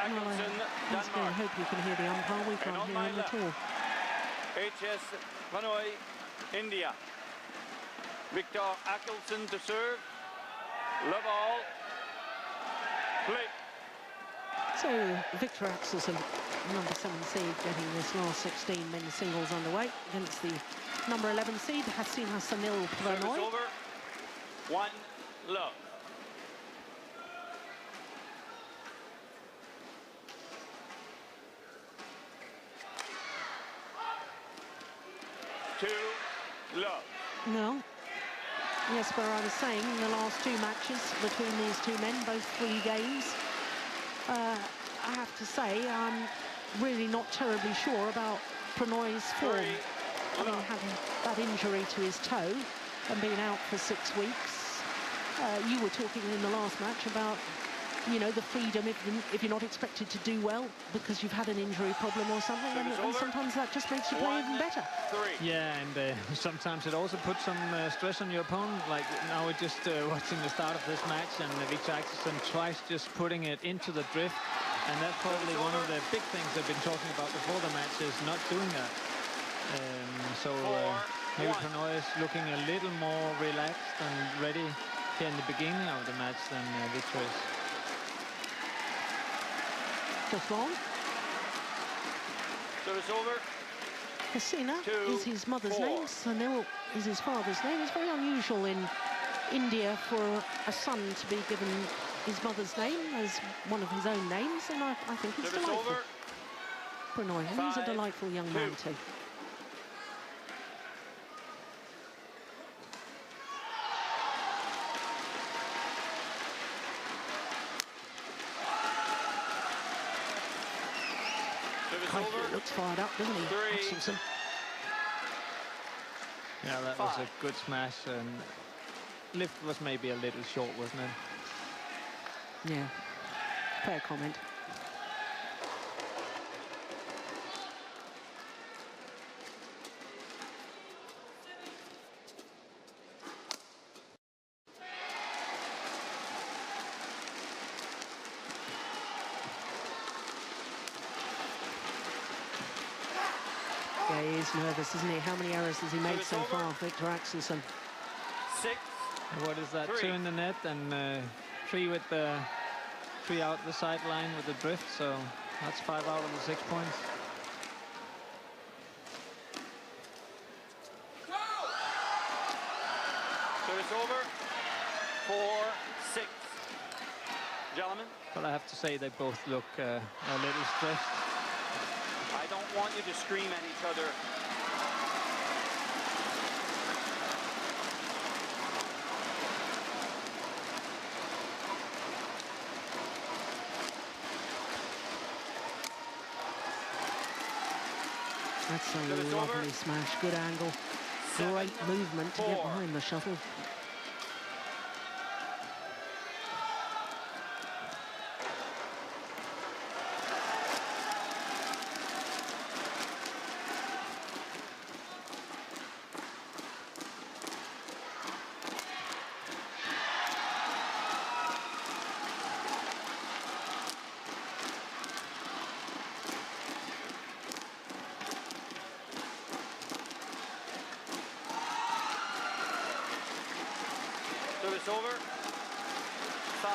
AXELSEN, Once again, I hope you can hear the umpire. We can't hear him at all. HS Prannoy, India. Viktor AXELSEN to serve. Love all. Play. So Viktor AXELSEN, number 7 seed, getting this last 16 men's singles underway against the number 11 seed, Prannoy. Service over. 1 love. Love. No. Yes, but I was saying in the last 2 matches between these 2 men, both 3 games, I have to say I'm really not terribly sure about Prannoy's form. Having had that injury to his toe and been out for 6 weeks. You were talking in the last match about, you know, the freedom if you're not expected to do well because you've had an injury problem or something, and sometimes that just makes you play even better. Yeah, and sometimes it also puts some stress on your opponent. Like now we're just watching the start of this match, and Viktor AXELSEN twice just putting it into the drift, and that's probably one of the big things they've been talking about before the match, is not doing that. Maybe Prannoy is looking a little more relaxed and ready here in the beginning of the match than Viktor is. Just long. Service over. Hasina is his mother's name. Sunil is his father's name. It's very unusual in India for a son to be given his mother's name as one of his own names, and I think it's Service delightful. over. Prannoy, and he's a delightful young man too. He looks fired up, doesn't he, AXELSEN? Yeah, that was a good smash, and lift was maybe a little short, wasn't it? Yeah, fair comment. Yeah, he is nervous, isn't he? How many errors has he made so far, Viktor AXELSEN? 6. What is that? 2 in the net and 3 with the 3 out the sideline with the drift. So that's 5 out of the 6 points. So it's over. 4-6. Gentlemen. But I have to say they both look a little stressed. I don't want you to scream at each other. That's a lovely smash, good angle. Great movement to get behind the shuttle. Service over. 5-7.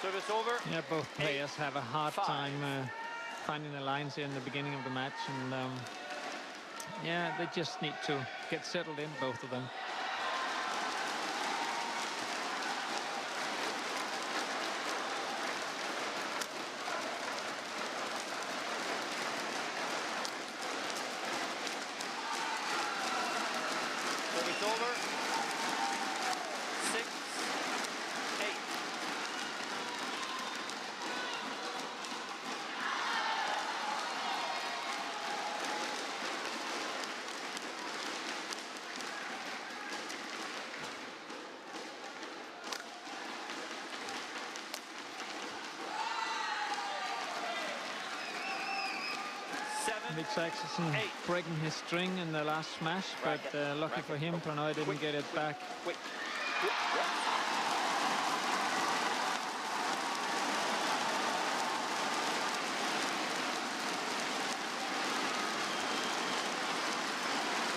Service over. Yeah, both players have a hard time finding the lines here in the beginning of the match, and yeah, they just need to get settled in, both of them. Service over. 6-8. Viktor AXELSEN breaking his string in the last smash, but lucky for him, Prannoy didn't get it back.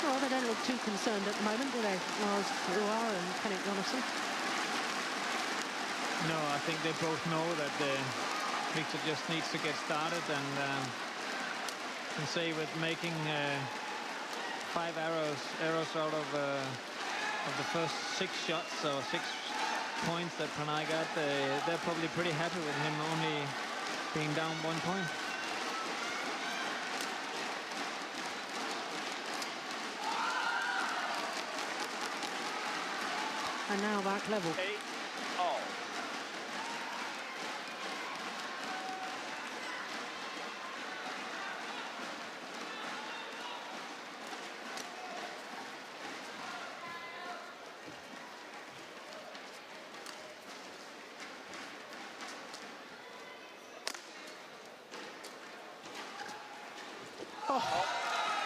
Well, they don't look too concerned at the moment, do they, Lars Uar and Kenneth Jonasson? No, I think they both know that Viktor just needs to get started, and can say with making 5 arrows out of the first 6 shots or 6 points that Prannoy got, they're probably pretty happy with him only being down 1 point. And now back level. 8-all.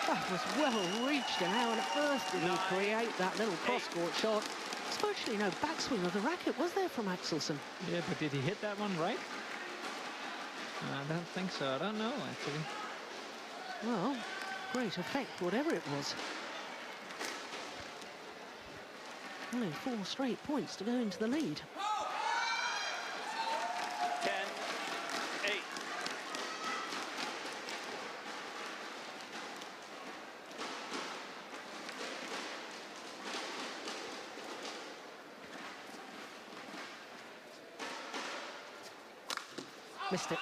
That was well reached, and how on earth did he create that little cross-court shot? There's virtually no backswing of the racket, was there, from AXELSEN? Yeah, but did he hit that one right? I don't think so. I don't know, actually. Well, great effect, whatever it was. Only 4 straight points to go into the lead. 10-8. Missed it.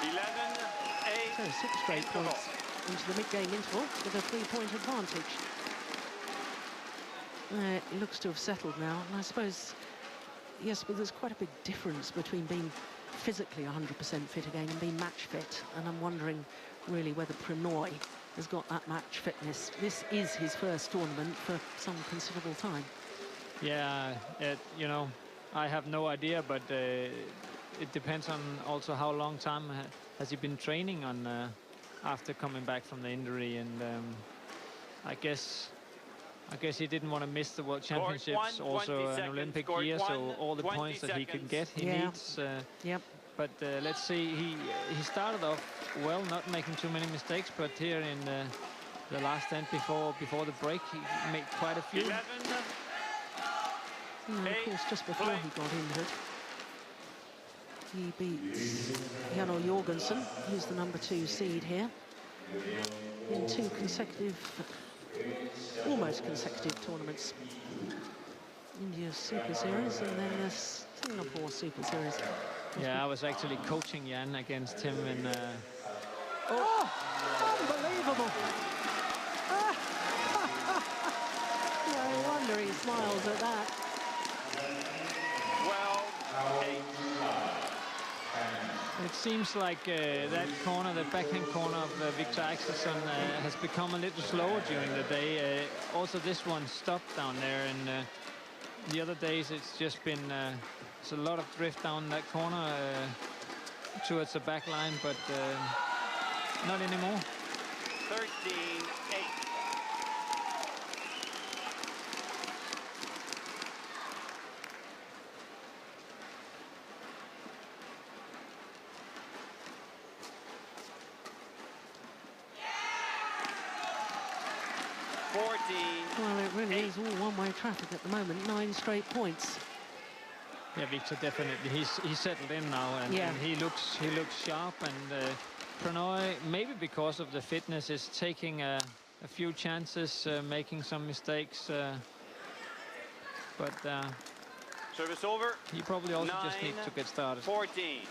11-8. So 6 straight points into the mid-game interval with a 3-point advantage. It looks to have settled now, and I suppose, yes, but there's quite a big difference between being physically 100% fit again and being match fit, and I'm wondering really whether Prannoy has got that match fitness. This is his first tournament for some considerable time. Yeah, you know, I have no idea, but it depends on also how long time has he been training on after coming back from the injury, and I guess he didn't want to miss the World Championships, also an Olympic year, so all the points that he can get, he needs. Yep. But let's see, he started off well, not making too many mistakes, but here in the last end before the break, he made quite a few. 11. And of course, just before he got injured, he beats Jano Jorgensen, who's the number 2 seed here, in 2 consecutive, almost consecutive tournaments. India's Super Series and then the Singapore Super Series. Yeah, I was actually coaching Jan against him in... Oh, unbelievable! No wonder he smiles at that. 12-8. It seems like that corner, the backhand corner of Viktor AXELSEN has become a little slower during the day. Also, this one stopped down there, and the other days it's just been it's a lot of drift down that corner towards the back line, but not anymore. 13-8. Well, it really is all one-way traffic at the moment. 9 straight points. Yeah, Viktor definitely. He's settled in now, and he looks sharp. And Prannoy, maybe because of the fitness, is taking a few chances, making some mistakes. But service over. he probably also just needs to get started. 14.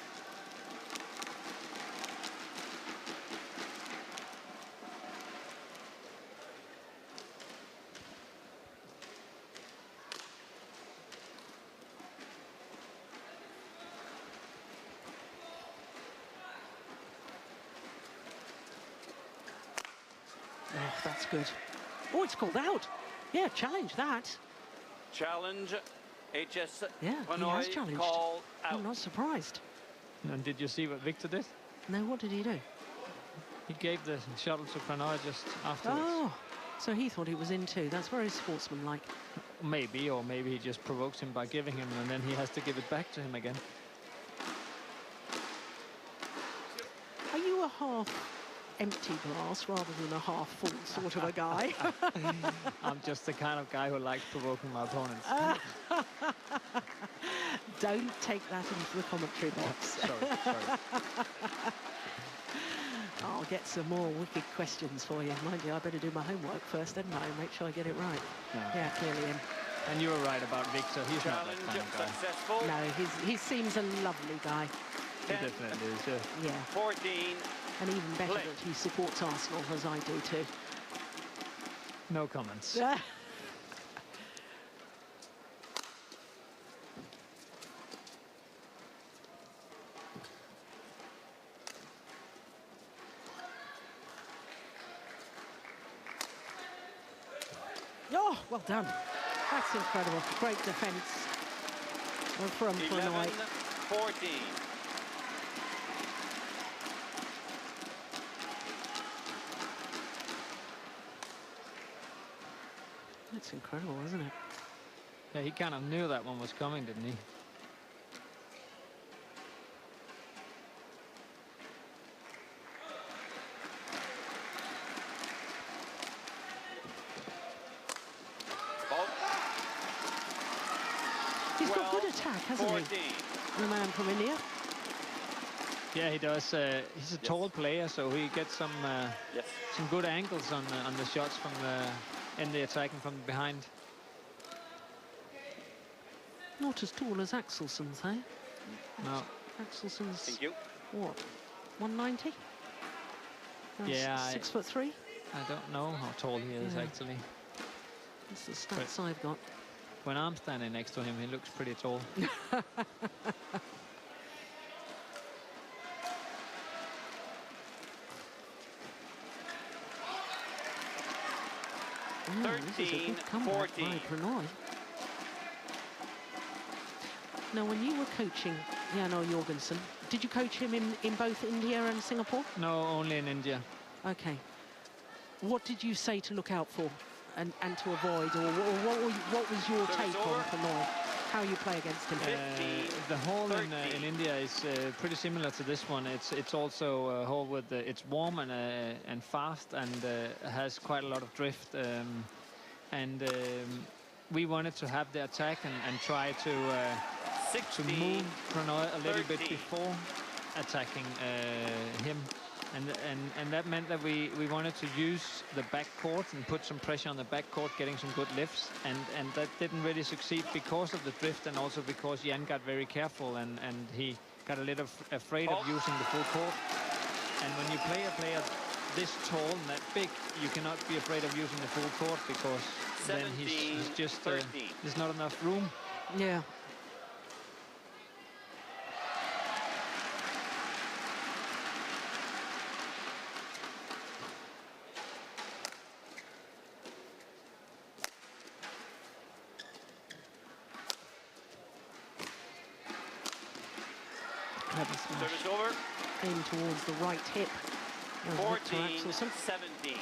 Oh, that's good. Oh, it's called out. Yeah, challenge that. Challenge. HS Yeah, he has challenged. called out. I'm not surprised. And did you see what Viktor did? No, what did he do? He gave the shuttle to Prannoy just afterwards. Oh, so he thought it was in too. That's very sportsmanlike. Maybe, or maybe he just provokes him by giving him, and then he has to give it back to him again. Are you a half-empty glass rather than a half-full sort of a guy? I'm just the kind of guy who likes provoking my opponents. Don't take that into the commentary box. Sorry. I'll get some more wicked questions for you. Mind you, I better do my homework first, didn't I? Make sure I get it right. No. Yeah, clearly him. And you were right about Viktor. He's not that Challenge kind of guy. successful. No, he seems a lovely guy. He definitely is, yeah. Yeah. 14. And even better Play. that he supports Arsenal, as I do too. No comments. Oh, well done. That's incredible. Great defence from Prannoy. 11-14. That's incredible, isn't it? Yeah, he kind of knew that one was coming, didn't he? He's got good attack, hasn't 14. he? The man from India. Yeah, he does. He's a tall player, so he gets some Yes. good angles on the shots from in the attacking from behind. Not as tall as Axelsen's, eh? No. Axelsen's, Thank you. what, 190? Yeah, 6'3". I don't know how tall he is, Yeah. actually. That's the stats I've got. When I'm standing next to him, he looks pretty tall. This is a good comeback 13-14. by Prannoy. Now, when you were coaching Jano Jorgensen, did you coach him in both India and Singapore? No, only in India. Okay. What did you say to look out for and to avoid, or what was your Service take over. on Prannoy? How you play against him? The hole in 13. India is pretty similar to this one. It's also a hole with it's warm and fast and has quite a lot of drift. We wanted to have the attack and try to move Prannoy a little bit 13. before attacking him. And that meant that we wanted to use the back court and put some pressure on the back court, getting some good lifts. And that didn't really succeed because of the drift and also because Jan got very careful and he got a little afraid of using the full court. And when you play a player this tall and that big, you cannot be afraid of using the full court because then he's just there's not enough room. Yeah. Clever smash. Service over. Aim towards the right hip. Viktor AXELSEN. 14-17.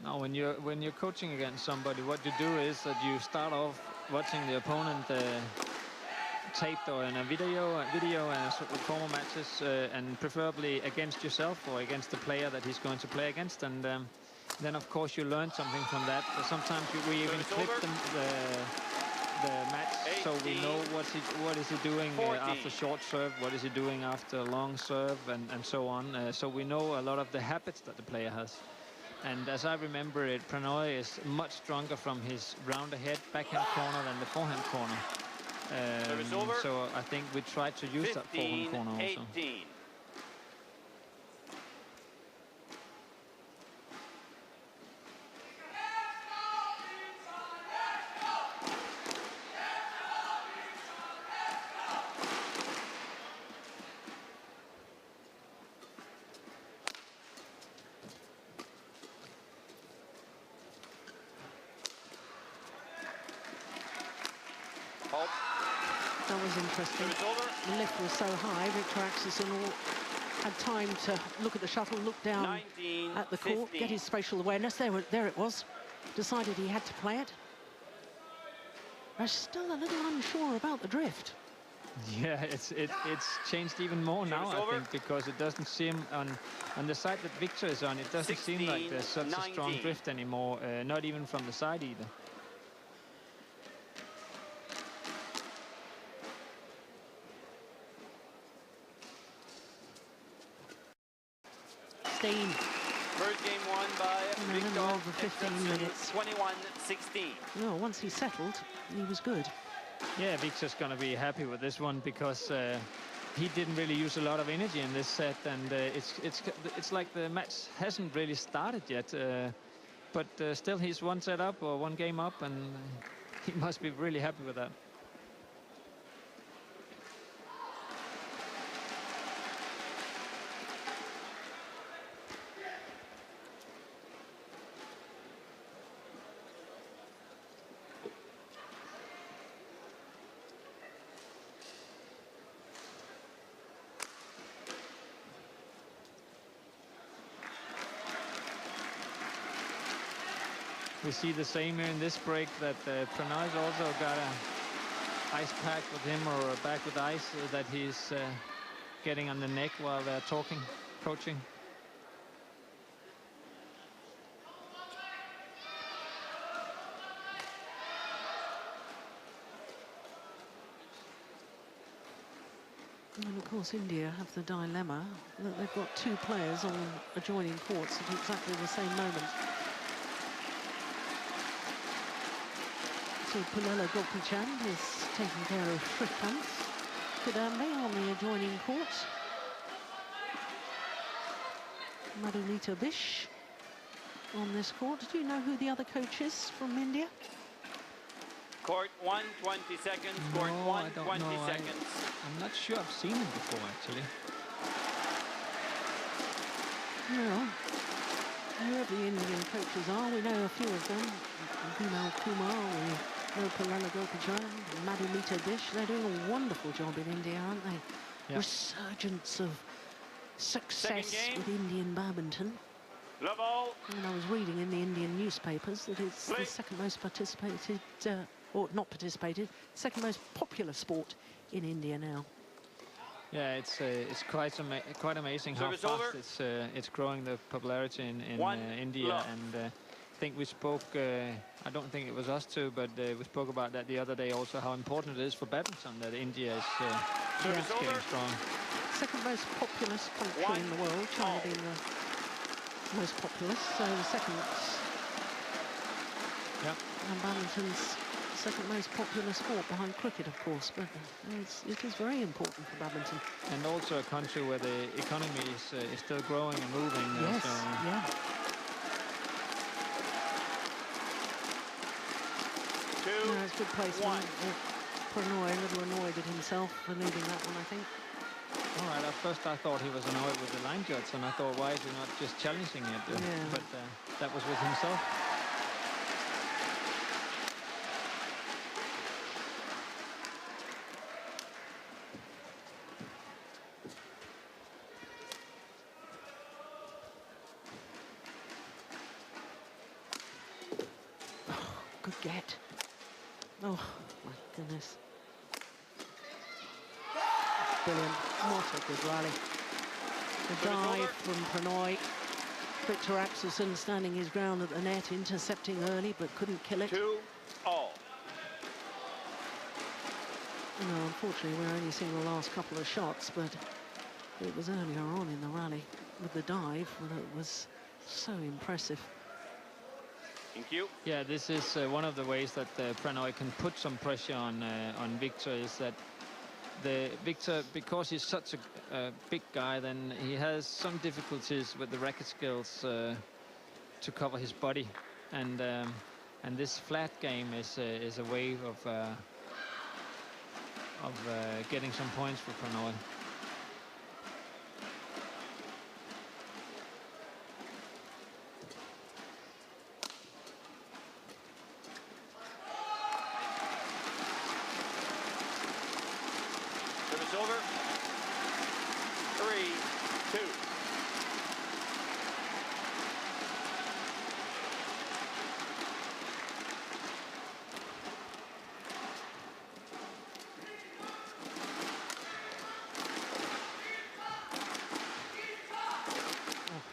Now, when you're coaching against somebody, what you do is that you start off watching the opponent taped or in a video and formal matches, and preferably against yourself or against the player that he's going to play against, and then of course you learn something from that. Sometimes we even clip the match, so we know what is he doing after short serve, what is he doing after long serve, and so on. So we know a lot of the habits that the player has. And as I remember it, Prannoy is much stronger from his round ahead backhand corner than the forehand corner. So I think we tried to use that forehand corner also. 15-18. was interesting. Service over. The lift was so high, Viktor AXELSEN had time to look at the shuttle, look down 19, at the court, 15. get his spatial awareness. There it was. Decided he had to play it. I'm still a little unsure about the drift. Yeah, it's changed even more now, I think, because it doesn't seem on the side that Viktor is on, it doesn't seem like there's such a strong drift anymore, not even from the side either. First game won by Viktor over 15 minutes. 21-16. No, once he settled, he was good. Yeah, Viktor's going to be happy with this one because he didn't really use a lot of energy in this set, and it's like the match hasn't really started yet. But still, he's one set up or one game up, and he must be really happy with that. We see the same here in this break, that Prannoy's also got a ice pack with him, or a bag with ice that he's getting on the neck while they're talking, coaching. And of course, India have the dilemma that they've got two players on adjoining courts at exactly the same moment. So Prannoy Gopichan is taking care of Shrikant Kadambe on the adjoining court. Madhumita Bish on this court. Do you know who the other coach is from India? Court 1, 20 seconds. Court No, 1, I don't 20 know. seconds. I'm not sure I've seen him before, actually. Well, whoever the Indian coaches are, we know a few of them. Bimal Kumar, we know Prannoy Gopichan, Madhumita Bish. They're doing a wonderful job in India, aren't they? Yeah. Resurgence of success with Indian badminton. Love all. And I was reading in the Indian newspapers that it's the second most participated, or not participated, second most popular sport in India now. Yeah, it's quite amazing how fast it's growing, the popularity in India. And I think we spoke, I don't think it was us two, but we spoke about that the other day also, how important it is for badminton that India is getting strong. Second most populous country in the world, China being the most populous, so the second. Yeah. And badminton's second most popular sport behind cricket, of course, but it is very important for badminton. And also a country where the economy is still growing and moving. Yes, so. yeah. 2, No, it's good placement. Prannoy, a little annoyed at himself for leaving that one, I think. All right, at first I thought he was annoyed with the line judge, and I thought, why is he not just challenging it? But that was with himself. Good get. Oh, my goodness. Brilliant. What a good rally. The dive from Prannoy. Viktor AXELSEN standing his ground at the net, intercepting early, but couldn't kill it. 2 all. No, unfortunately, we're only seeing the last couple of shots, but it was earlier on in the rally with the dive when it was so impressive. Thank you. Yeah, this is one of the ways that Prannoy can put some pressure on Viktor, is that Viktor, because he's such a big guy, then he has some difficulties with the racket skills to cover his body, and this flat game is a way of getting some points for Prannoy. Service over. 3-2.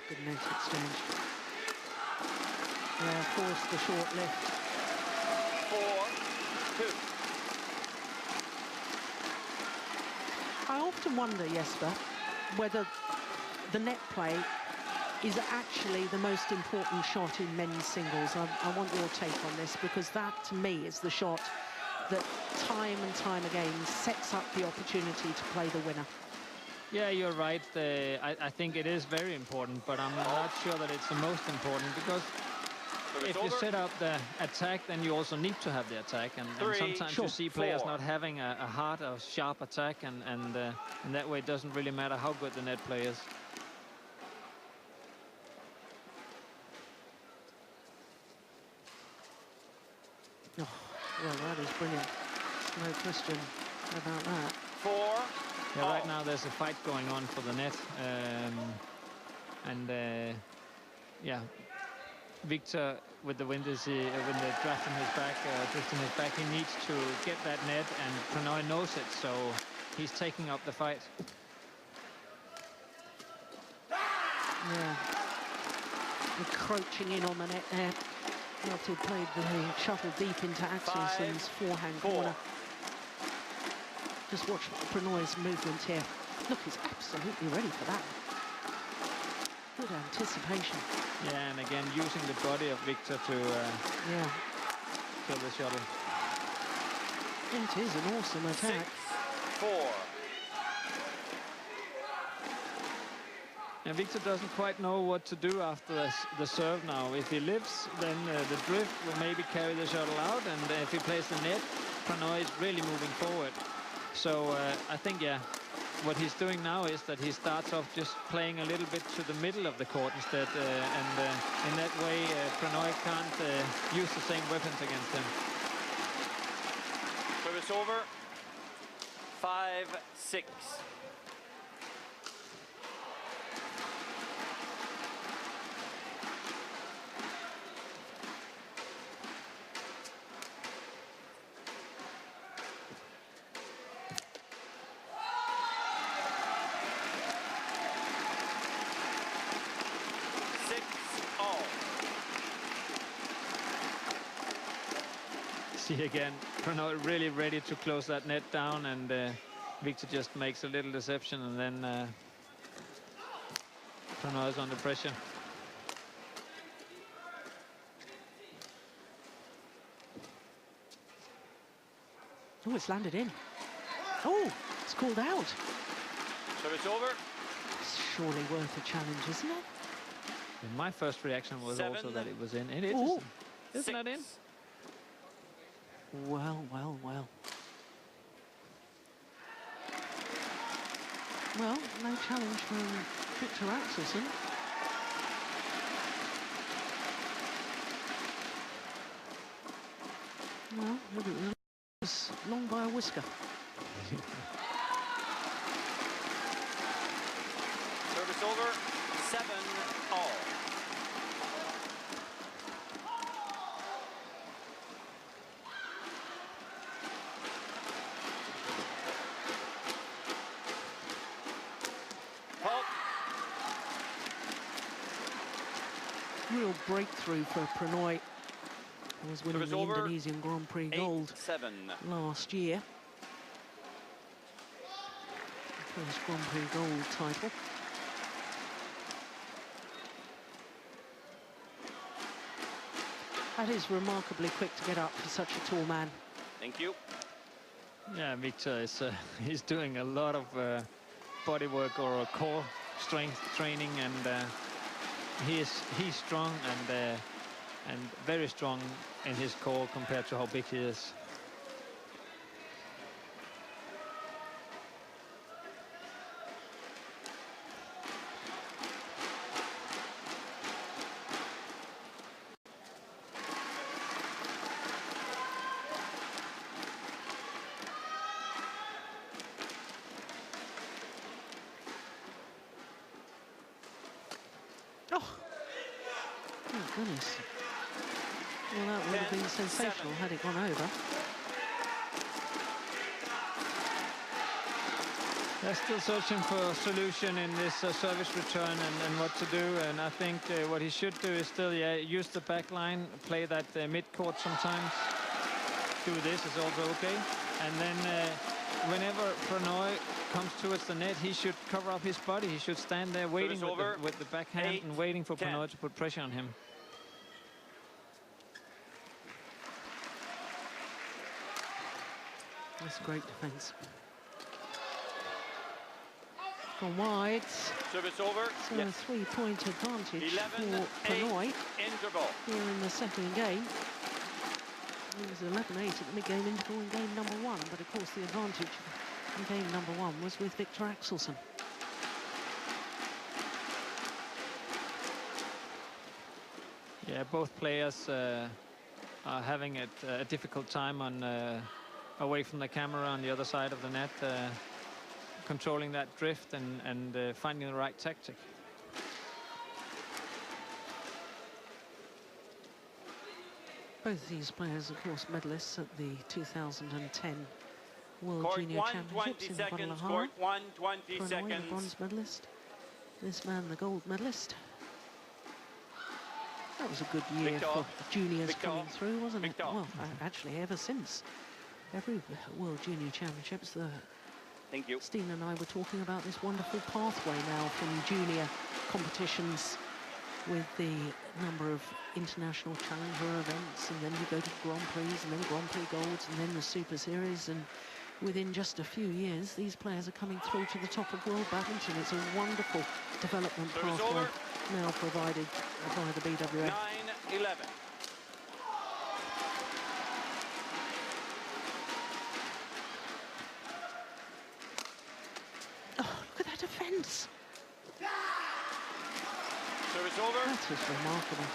Good net exchange. Yeah, forced the short lift. 4-2. I often wonder, Jesper, whether the net play is actually the most important shot in men's singles. I want your take on this, because that, to me, is the shot that time and time again sets up the opportunity to play the winner. Yeah, you're right. I think it is very important, but I'm not sure that it's the most important, because if you set up the attack, then you also need to have the attack, and sometimes you see players not having a hard or sharp attack, and in that way it doesn't really matter how good the net play is. Oh, well, that is brilliant. No question about that. 4. Yeah, right now there's a fight going on for the net, yeah, Viktor, with the wind is with the draft in his back, he needs to get that net, and Prannoy knows it, so he's taking up the fight. Yeah, encroaching in on the net there. After he played the shuttle deep into Axelsen's forehand corner. Just watch Prannoy's movement here. Look, he's absolutely ready for that. Good anticipation. Yeah, and again, using the body of Viktor to kill the shuttle. It is an awesome attack. 6-4. And Viktor doesn't quite know what to do after the serve now. If he lives, then the drift will maybe carry the shuttle out, and if he plays the net, Prannoy is really moving forward. So I think, yeah, what he's doing now is that he starts off just playing a little bit to the middle of the court instead, and in that way Prannoy can't use the same weapons against him. Service over. 5-6. See again, Prannoy really ready to close that net down, and Viktor just makes a little deception, and then Prannoy is under pressure. Oh, it's landed in. Oh, it's called out. Service over. It's surely worth a challenge, isn't it? And my first reaction was also that it was in. It is. Ooh. Isn't that in? Well, well, well. Well, no challenge from Viktor AXELSEN. Well, look at it. It's long by a whisker. Service over. 7-all. Real breakthrough for Prannoy, who was winning Service the over. Indonesian Grand Prix gold 8-7. last year. First Grand Prix gold title. That is remarkably quick to get up for such a tall man. Thank you. Yeah, Viktor is he's doing a lot of body work or core strength training, and he's strong and very strong in his core compared to how big he is. goodness. Well, that would have been sensational had it gone over. They're still searching for a solution in this service return and what to do. And I think what he should do is still, use the back line, play that mid-court sometimes. Do this is also okay. And then whenever Prannoy comes towards the net, he should cover up his body. He should stand there waiting with the backhand and waiting for Prannoy to put pressure on him. That's great defense. Gone wide. Service over. So a 3-point advantage 11, for Prannoy interval. here in the second game. It was 11-8 at the mid-game interval in game number 1, but of course the advantage in game number 1 was with Viktor AXELSEN. Yeah, both players are having a difficult time on away from the camera on the other side of the net, controlling that drift and finding the right tactic. Both these players, of course, medalists at the 2010 World Court Junior 1, Championships 20 in seconds. Guadalajara. Court 1, 20 Prannoy, the seconds. bronze medalist. This man, the gold medalist. That was a good year for juniors coming through, wasn't it? Well, actually, ever since. Every World Junior Championships, Thank you. Steen and I were talking about this wonderful pathway now from junior competitions with the number of international challenger events, and then you go to Grand Prix, and then Grand Prix Golds, and then the Super Series, and within just a few years, these players are coming through to the top of World Badminton. It's a wonderful development pathway now provided by the BWF. 9-11. Oh, look at that defense. Service over. That is remarkable.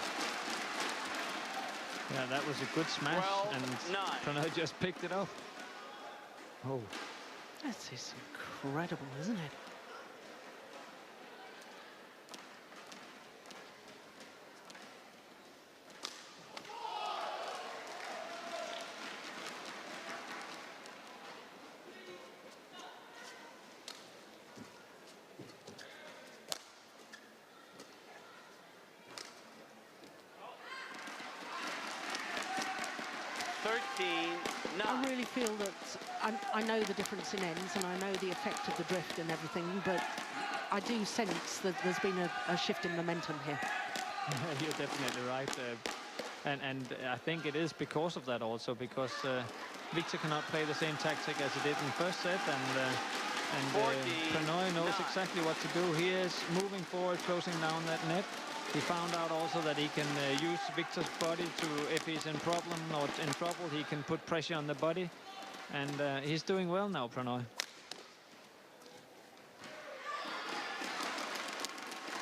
Yeah, that was a good smash, and Prannoy just picked it up. Oh. That is incredible, isn't it? I really feel that I know the difference in ends, and I know the effect of the drift and everything, but I do sense that there's been a shift in momentum here. You're definitely right. And I think it is because of that also, because Viktor cannot play the same tactic as he did in the first set, and Prannoy knows exactly what to do. He is moving forward, closing down that net. He found out also that he can use Viktor's body to, if he's in problem or in trouble, he can put pressure on the body. And he's doing well now, Prannoy.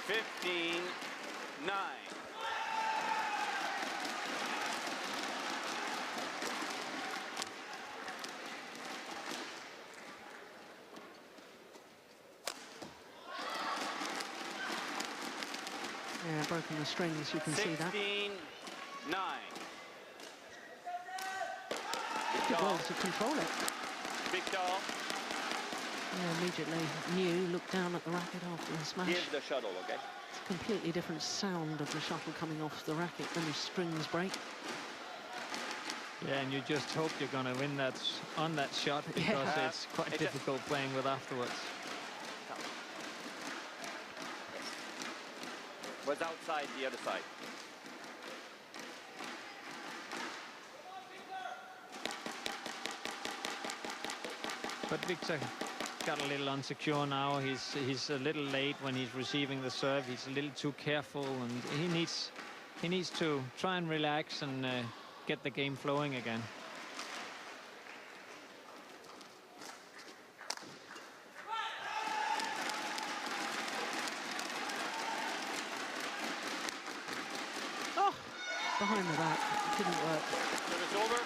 15-9. Yeah, broken the strings, you can see that. 16-9. Did well to control it. Viktor. Yeah, immediately knew, looked down at the racket after the smash. Give the shuttle, okay? It's a completely different sound of the shuttle coming off the racket when the strings break. Yeah, and you just hope you're going to win that on that shot, because it's quite difficult playing with afterwards. Was outside the other side. But Viktor got a little unsecure now. He's a little late when he's receiving the serve. He's a little too careful, and he needs to try and relax and get the game flowing again. Behind the back, it didn't work. Service over.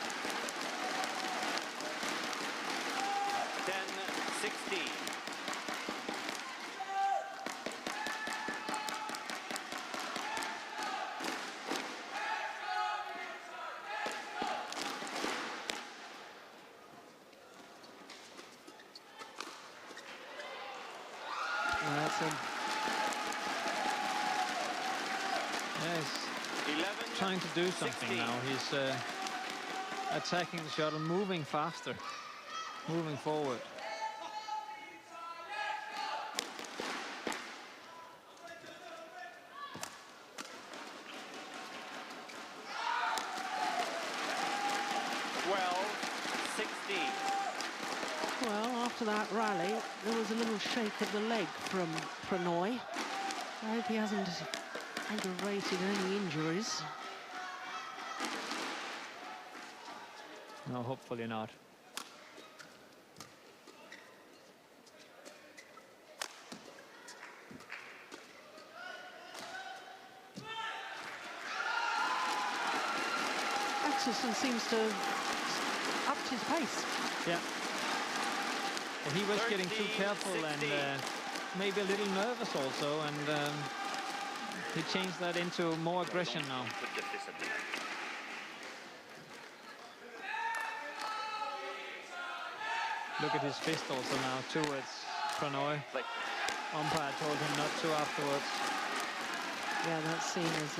10-16. That's him. Yeah, he's 11, trying to do something 16. now. He's attacking the shuttle, moving faster, moving forward. Well, after that rally, there was a little shake of the leg from Prannoy. I hope he hasn't aggravated any injuries. No, hopefully not. Axelsen seems to have upped his pace. Yeah. Well, he was getting too careful 16. and maybe a little nervous also, and he changed that into more aggression now. Look at his fist also now towards Prannoy. Umpire told him not to afterwards. Yeah, that's seen as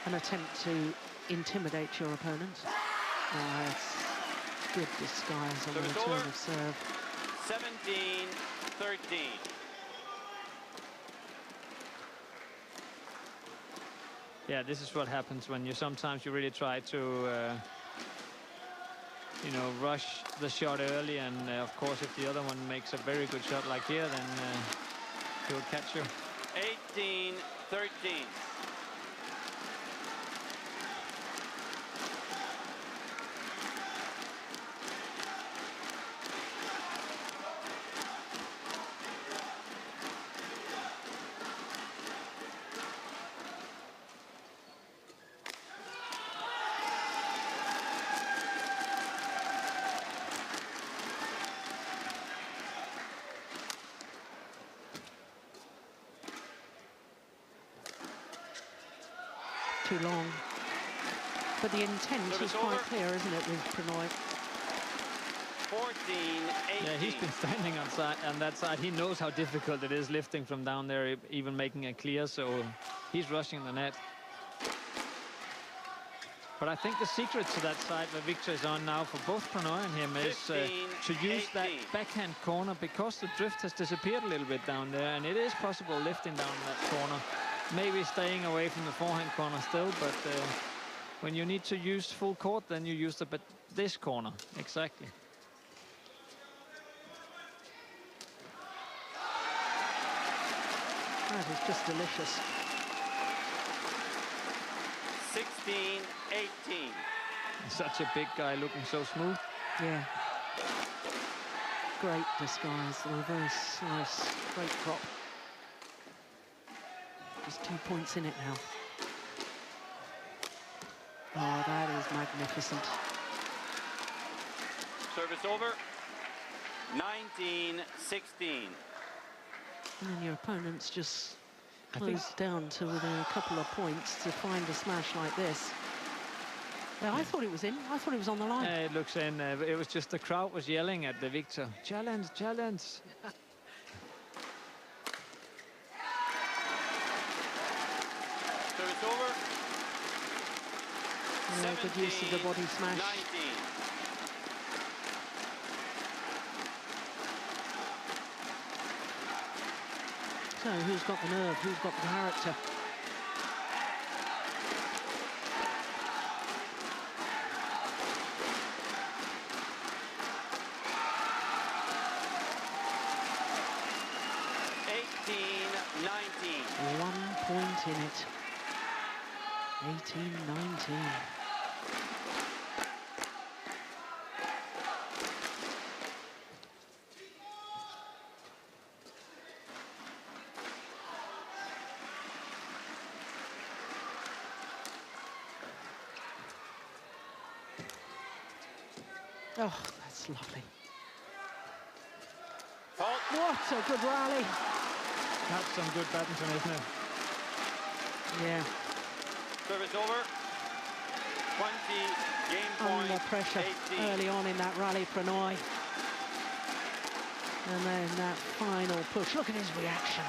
an attempt to intimidate your opponent. It's good disguise on the return of serve. 17-13. Yeah, this is what happens when you sometimes you really try to you know, rush the shot early, and of course if the other one makes a very good shot like here, then he'll catch you. 18-13. Too long. But the intent is quite clear, isn't it, with Prannoy? 14-18. Yeah, he's been standing on that side. He knows how difficult it is lifting from down there, even making it clear, so he's rushing the net. But I think the secret to that side where Viktor is on now for both Prannoy and him is to use that backhand corner, because the drift has disappeared a little bit down there, and it is possible lifting down that corner. Maybe staying away from the forehand corner still, but when you need to use full court, then you use this corner. Exactly. That is just delicious. 16-18. Such a big guy looking so smooth. Yeah. Great disguise, the reverse slice, great drop. Just 2 points in it now. Oh, that is magnificent. Service over. 19-16. And then your opponent's just closed down to within a couple of points to find a smash like this. Yeah, I thought it was in. I thought it was on the line. It looks in. It was just the crowd was yelling at the Viktor. Challenge, challenge. Service over. Yeah, good use of the body smash. 19. So who's got the nerve? Who's got the character? In it. 18-19. Oh, that's lovely. What a good rally. That's some good badminton, isn't it? Yeah. Service over. 20, game point. Under pressure 18. early on in that rally, Prannoy. And then that final push. Look at his reaction.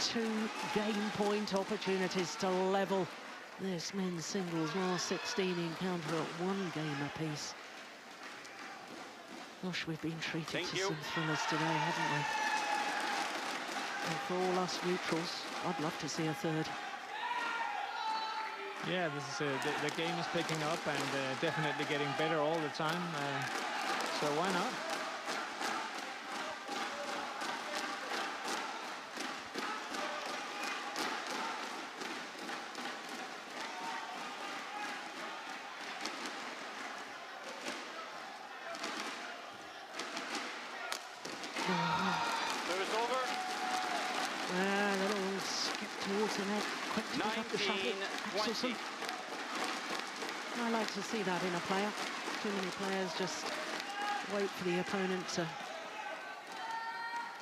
2 game point opportunities to level this men's singles R16 encounter at 1 game apiece. Gosh, we've been treated to some thrillers today, haven't we? And for all us neutrals, I'd love to see a third. Yeah, this is the game is picking up and definitely getting better all the time. So why not? Service over. A little skip towards the net, quick to pick up the shuttle. AXELSEN. I like to see that in a player. Too many players just wait for the opponent to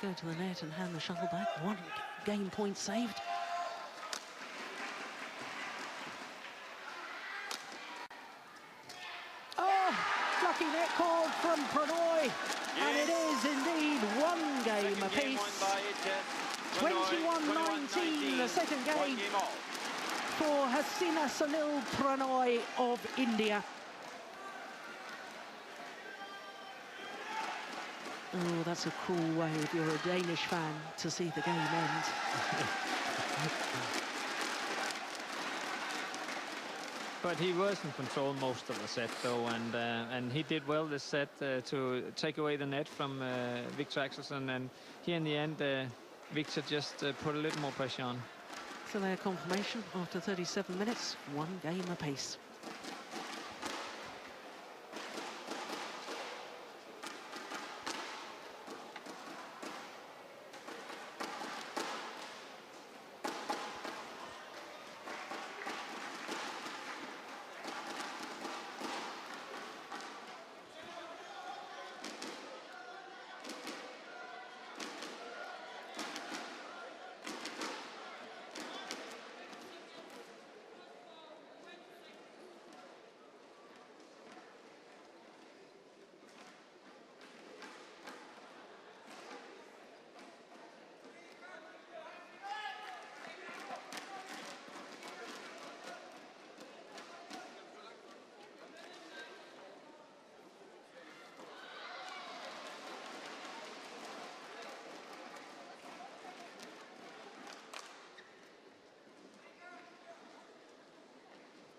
go to the net and hand the shuttle back. 1 game point saved. Oh, lucky net call from Prannoy. And it is indeed 1 game apiece. 21-19, the second game for Hasina Sunil Prannoy of India. Oh, that's a cool way, if you're a Danish fan, to see the game end. But he was in control most of the set, though, and he did well this set to take away the net from Viktor AXELSEN, and here in the end, Viktor just put a little more pressure on. So their confirmation after 37 minutes, 1 game apiece.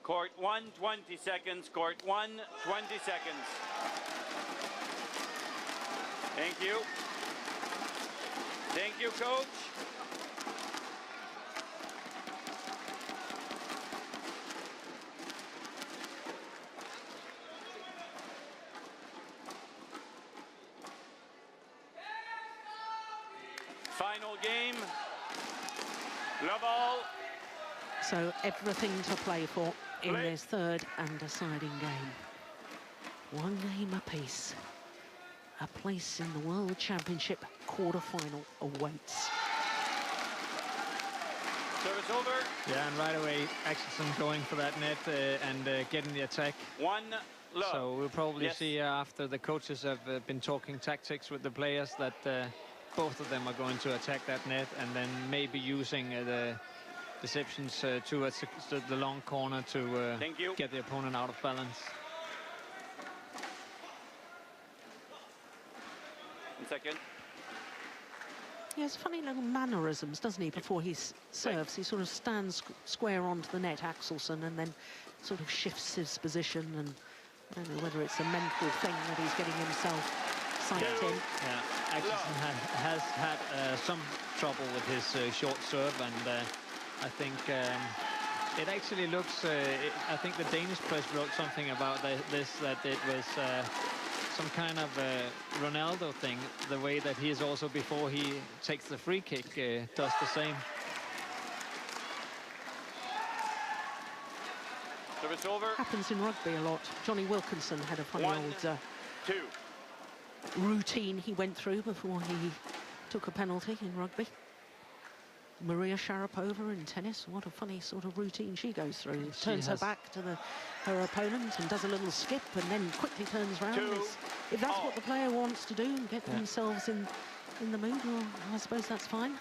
Court 1, 20 seconds. Court 1, 20 seconds. Thank you. Thank you, coach. Final game. Love all. So everything to play for in this third and deciding game. 1 game apiece. A place in the World Championship quarter-final awaits. Service over. Yeah, and right away, AXELSEN going for that net and getting the attack. 1 love. So we'll probably see after the coaches have been talking tactics with the players that both of them are going to attack that net and then maybe using the deceptions towards the long corner to get the opponent out of balance. 1 second. He has funny little mannerisms, doesn't he, before he serves. He sort of stands square onto the net, AXELSEN, and then sort of shifts his position, and I don't know whether it's a mental thing that he's getting himself psyched in. Yeah, AXELSEN has had some trouble with his short serve, and I think it actually looks, I think the Danish press wrote something about this, that it was some kind of Ronaldo thing, the way that he is also, before he takes the free kick, does the same. Service over. Happens in rugby a lot. Johnny Wilkinson had a funny 1, old 2. routine he went through before he took a penalty in rugby. Maria Sharapova in tennis, what a funny sort of routine she goes through. She Turns her has- back to her opponent and does a little skip and then quickly turns around. If that's what the player wants to do and get themselves in the mood, well, I suppose that's fine.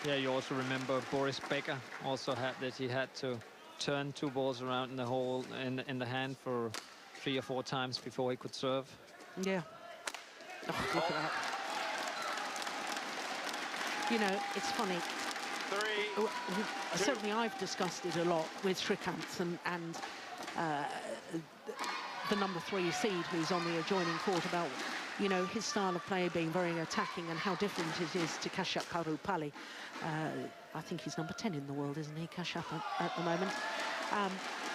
Yeah, you also remember Boris Becker also had that. He had to turn 2 balls around in the hole in the hand for 3 or 4 times before he could serve. Yeah. Oh, look at that. You know, it's funny. 3, Certainly I've discussed it a lot with Shrikant and the number 3 seed who's on the adjoining court about, you know, his style of play being very attacking and how different it is to Kashyap Karupalli. I think he's number 10 in the world, isn't he, Kashyap, at the moment?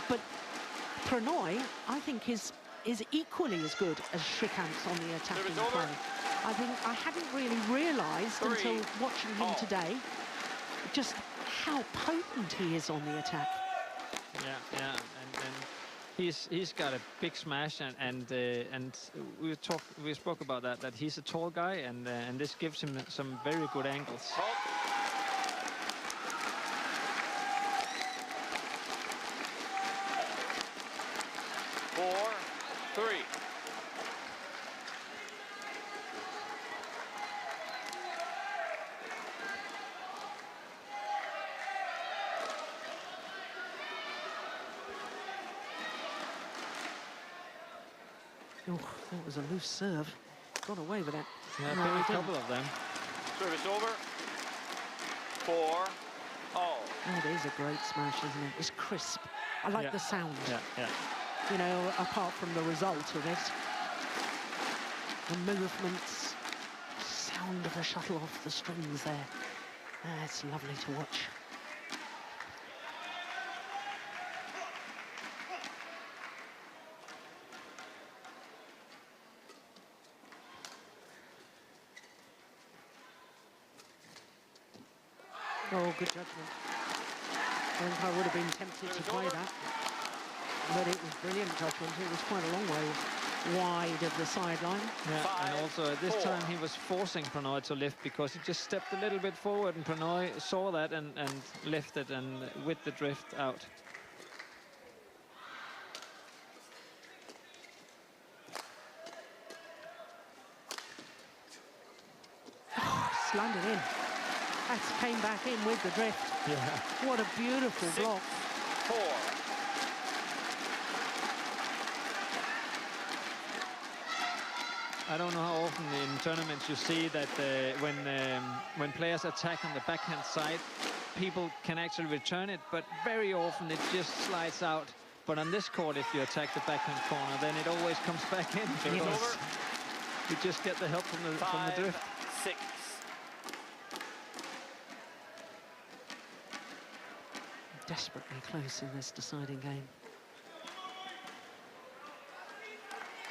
But Prannoy, I think, is equally as good as Shrikant on the attacking play. I think I hadn't really realised until watching him today just how potent he is on the attack. Yeah, and he's got a big smash, and we spoke about that he's a tall guy, and this gives him some very good angles. 4-3. Oh, that was a loose serve. Got away with it. Yeah, No, a he didn't. couple of them. Service over. 4-all. Oh, it is a great smash, isn't it? It's crisp. I like the sound. Yeah. You know, apart from the result of it. The movements, sound of the shuttle off the strings there. It's lovely to watch. Oh, good judgment. I think I would have been tempted to play that. But it was brilliant judgment. It was quite a long way wide of the sideline. Yeah, and also at this time he was forcing Prannoy to lift because he just stepped a little bit forward, and Prannoy saw that and lifted, and with the drift out. It's landed in. That came back in with the drift. Yeah. What a beautiful block. 4. I don't know how often in tournaments you see that when players attack on the backhand side, people can actually return it, but very often it just slides out. But on this court, if you attack the backhand corner, then it always comes back in because you just get the help from the drift. 5-6. Desperately close in this deciding game.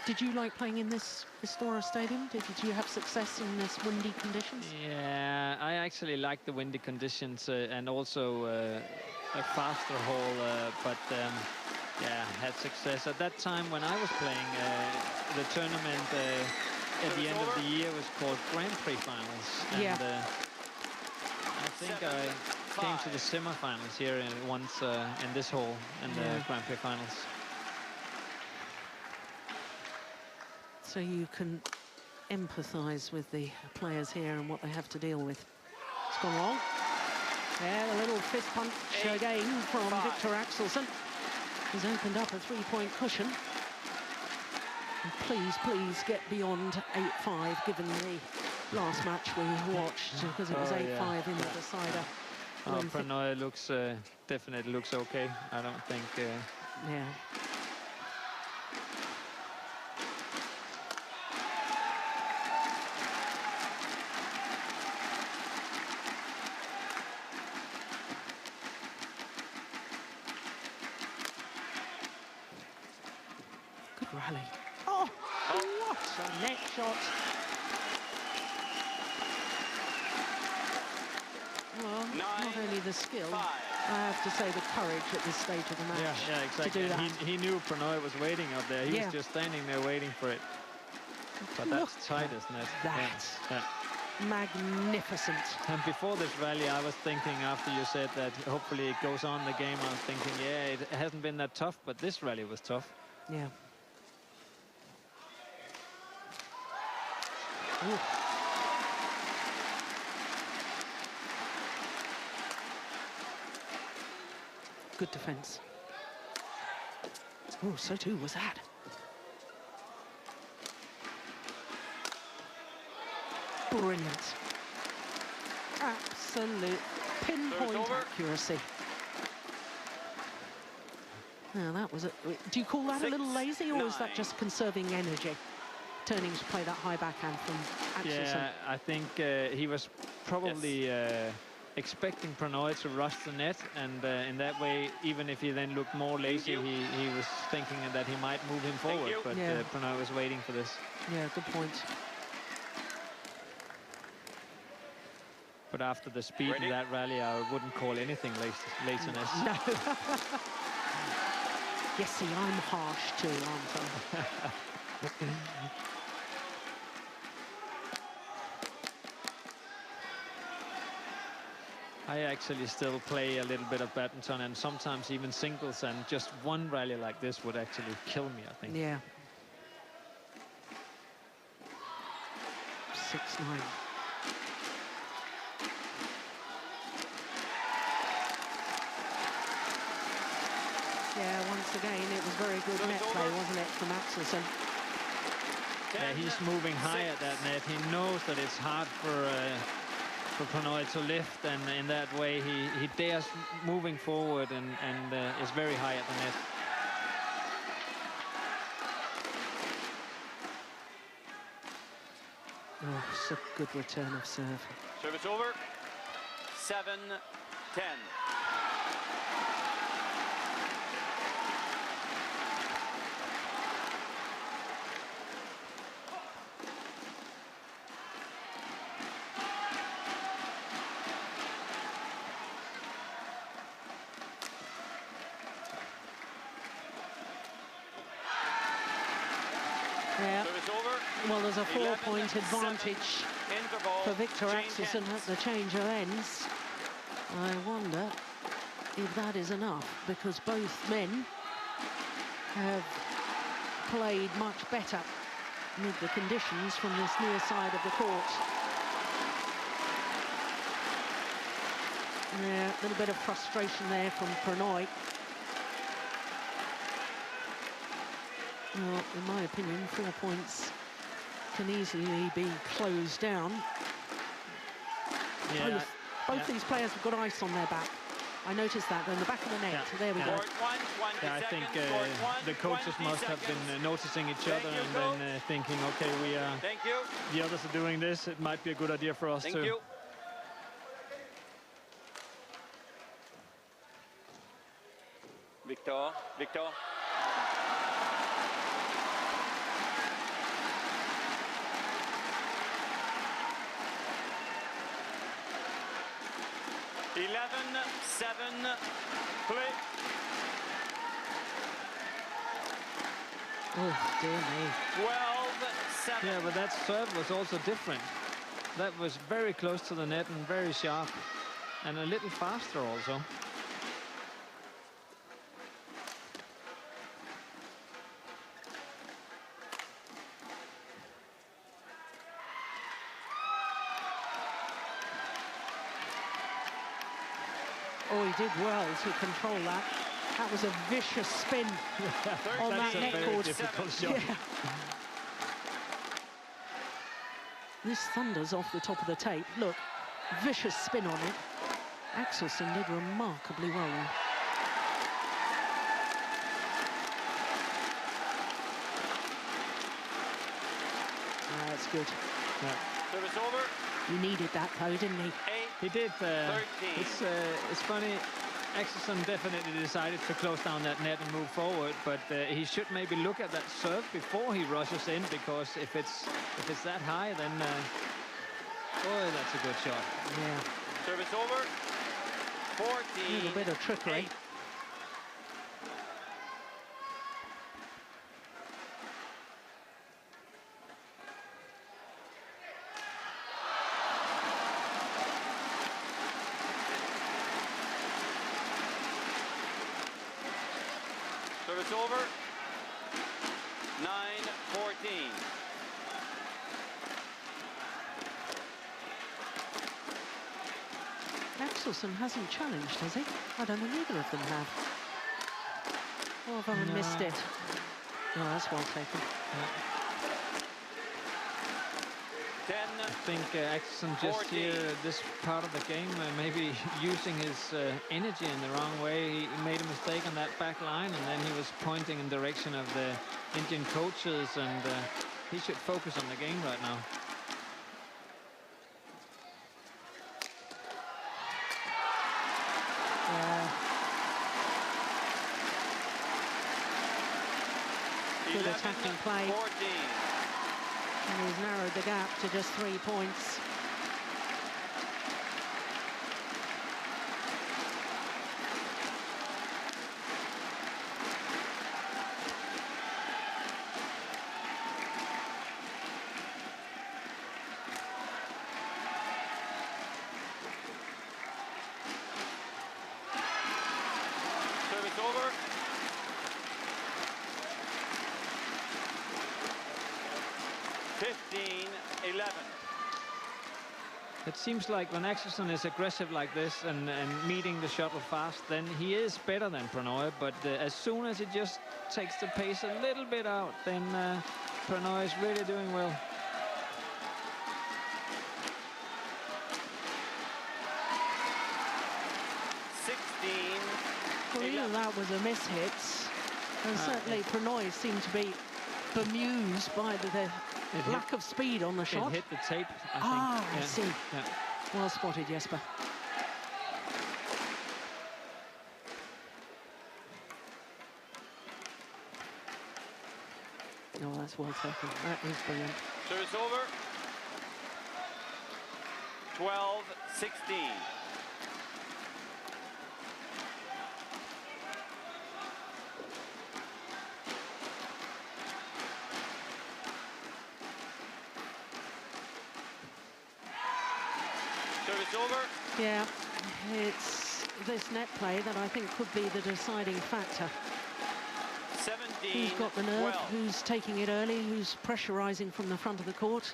Did you like playing in this Istora Stadium? Did you have success in this windy conditions? Yeah, I actually like the windy conditions and also a faster hole, but yeah, had success. At that time when I was playing, the tournament at the end of the year was called Grand Prix Finals. And, I think I came to the semi-finals here once in this hole in the Grand Prix Finals. So you can empathise with the players here and what they have to deal with. It's gone wrong. Yeah, a little fist punch again from Viktor AXELSEN. He's opened up a 3-point cushion. And please get beyond 8-5, given the last match we watched, because it was 8-5 in the decider. Prannoy looks definitely looks okay. I don't think. Yeah. Good rally. Oh, what a net shot. Well, not only the skill, I have to say the courage at this stage of the match. Yeah, exactly. To do that. He knew Prannoy was waiting up there. He was just standing there waiting for it. But that's tight, isn't it? That. Yeah. magnificent. And before this rally, I was thinking, after you said that hopefully it goes on the game, I was thinking, yeah, it hasn't been that tough, but this rally was tough. Yeah. Ooh. Good defense. Oh, so too was that. Brilliant. Absolute pinpoint accuracy. Now that was do you call that a little lazy, or is that just conserving energy? Turning to play that high backhand from Axelsen. Yeah, I think he was probably expecting Prannoy to rush the net, and in that way, even if he then looked more lazy, he was thinking that he might move him forward, but Prannoy was waiting for this. Yeah, good point. But after the speed of that rally, I wouldn't call anything laziness. No. Yes, see, I'm harsh too, aren't I? I actually still play a little bit of badminton, and sometimes even singles, and just one rally like this would actually kill me, I think. Yeah. 6-9. Yeah, once again, it was very good net play, wasn't it, from Axelsen? Yeah, he's moving high at that net. He knows that it's hard for Prannoy to lift, and in that way, he dares moving forward and is very high at the net. Oh, it's a good return of serve. Service over. 7-10. Yeah. Well, there's a 4-point advantage for Viktor AXELSEN at the change of ends. I wonder if that is enough, because both men have played much better with the conditions from this near side of the court. Yeah, a little bit of frustration there from Prannoy. Well, in my opinion, 4 points can easily be closed down. Yeah, both these players have got ice on their back. I noticed that in the back of the net. Yeah. There we go. Yeah, I think the coaches must have been noticing each other and then thinking, okay, the others are doing this. It might be a good idea for us too. Viktor. 11-7, play. Oh, dear me. 12-7. Yeah, but that serve was also different. That was very close to the net and very sharp, and a little faster also. Oh, he did well to control that. That was a vicious spin on that net cord. Difficult shot. Yeah. This thunders off the top of the tape. Look, vicious spin on it. Axelsen did remarkably well there. That's good. Yeah. Service over. He needed that though, didn't he? He did. It's funny. Axelsen definitely decided to close down that net and move forward, but he should maybe look at that serve before he rushes in, because if it's that high, then boy, that's a good shot. Yeah. Service over. 14. A little bit of trickery. 8. Service over. 9-14. Axelsen hasn't challenged, has he? I don't think either of them have. Oh, have I missed it? No, that's well taken. I think Axelsen just here, this part of the game, maybe using his energy in the wrong way. He made a mistake on that back line, and then he was pointing in direction of the Indian coaches, and he should focus on the game right now. Good attacking play. 14. And he's narrowed the gap to just 3 points. Service over. It seems like when Axelsen is aggressive like this and meeting the shuttle fast, then he is better than Prannoy. But as soon as he just takes the pace a little bit out, then Prannoy is really doing well. Well, even that was a miss-hit. And certainly Prannoy seemed to be bemused by the lack of speed on the shot. It hit the tape, I think. I see. Yeah. Well spotted, Jesper. No, that's well taken. That is brilliant. Service over. 12-16. Service over. Yeah, it's this net play that I think could be the deciding factor. 17. Who's got the nerve, 12. who's taking it early, who's pressurising from the front of the court.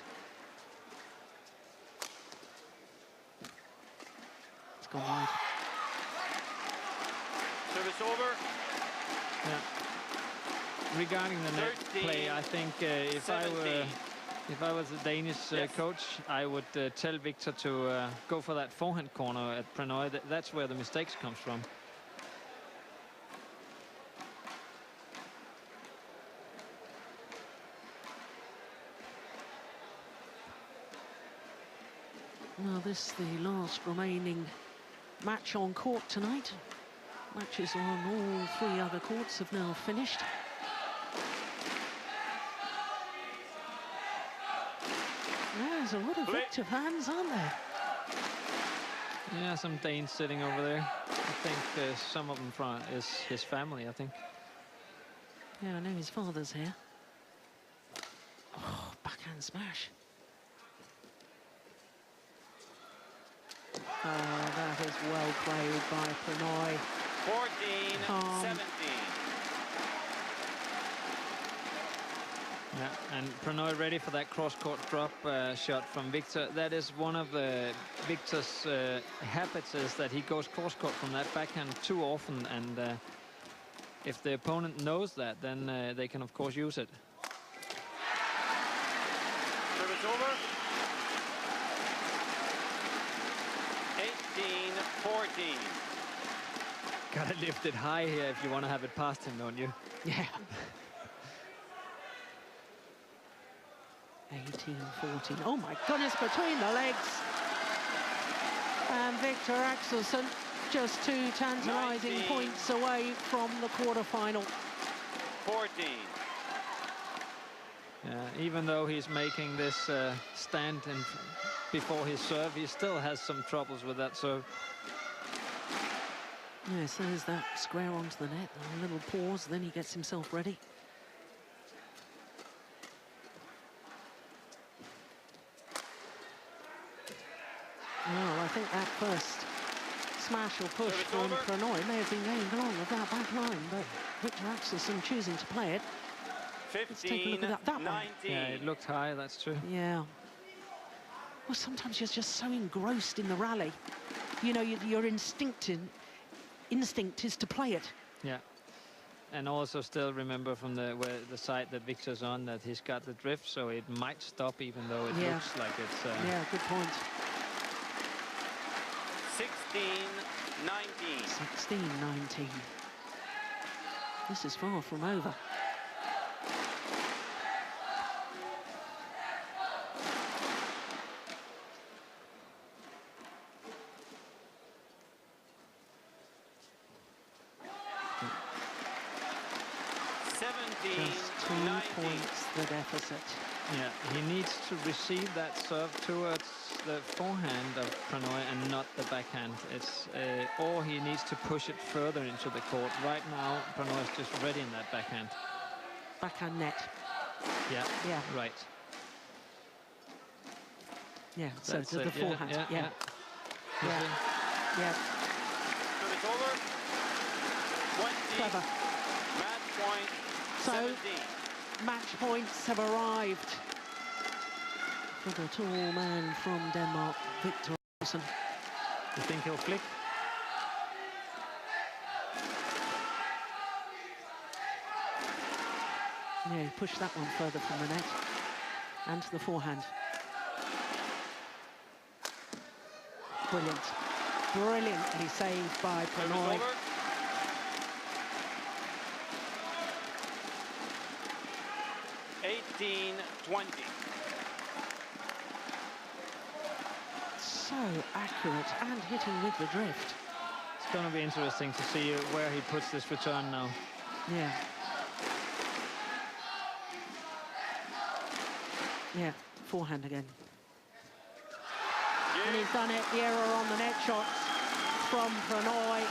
It's gone wide. Service over. Yeah. Regarding the net 13, play, I think if I was a Danish coach, I would tell Viktor to go for that forehand corner at Prannoy. That's where the mistakes comes from. Well, this is the last remaining match on court tonight. Matches on all 3 other courts have now finished. There's a lot of Viktor fans, aren't there? Yeah, some Danes sitting over there. I think some of them is his family, I think. Yeah, I know his father's here. Oh, backhand smash. Oh, that is well played by Prannoy. 14-17. Yeah, and Prannoy ready for that cross-court drop shot from Viktor. That is one of Viktor's habits, is that he goes cross-court from that backhand too often, and if the opponent knows that, then they can of course use it. Service over. 18-14. Gotta lift it high here if you want to have it past him, don't you? Yeah. 18-14. Oh my goodness, between the legs. And Viktor AXELSEN just 2 tantalising 19. points away from the quarter-final. 14. Even though he's making this stand before his serve, he still has some troubles with that serve. Yes, there's that square onto the net. A little pause, then he gets himself ready. Well, I think that first smash or push Service from over. Prannoy may have been going along with that back line, but Viktor AXELSEN choosing to play it. Let's take a look 15, at that one. 19. Yeah, it looked high, that's true. Yeah. Well, sometimes you're just so engrossed in the rally. You know, your instinct is to play it. Yeah. And also still remember from the side that Viktor's on that he's got the drift, so it might stop even though it looks like it's... Yeah, good point. 16, 19. 16-19. This is far from over. Just 2 points the deficit. Yeah, he needs to receive that serve towards the forehand of Prannoy and not the backhand. It's or he needs to push it further into the court. Right now, Prannoy is just ready in that backhand. Backhand net. Yeah, Yeah. right. Yeah, so That's to the it, yeah, forehand. yeah, Yeah. yeah. Yeah. Yeah. Service over. 20. Clever. Match point. So, 17. match points have arrived for the tall man from Denmark, Viktor AXELSEN. You think he'll flick? Yeah, he pushed that one further from the net and to the forehand. Brilliant. Brilliantly saved by Service Prannoy. over. 18-20. So accurate and hitting with the drift. It's going to be interesting to see where he puts this return now. Yeah. Yeah, forehand again. And he's done it. The error on the net shots from Prannoy.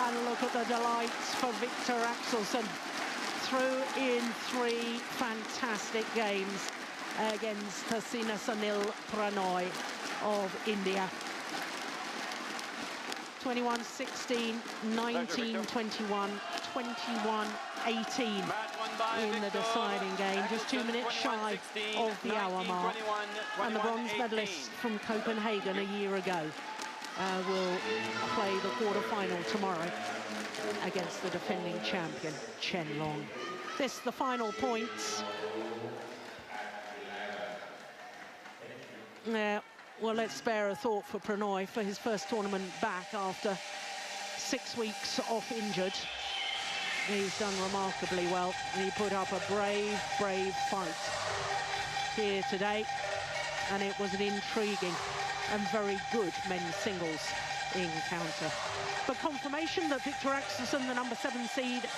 And look at the delights for Viktor AXELSEN. Through in 3 fantastic games against Sunil Prannoy of India. 21-16, 19-21, 21-18 in the deciding game. Just 2 minutes shy of the hour mark. And the bronze medalist from Copenhagen a year ago will play the quarter-final tomorrow against the defending champion, Chen Long. This, the final points. Well, let's spare a thought for Prannoy for his first tournament back after 6 weeks off injured. He's done remarkably well. He put up a brave, brave fight here today, and it was an intriguing and very good men's singles encounter. But confirmation that Viktor AXELSEN, the #7 seed,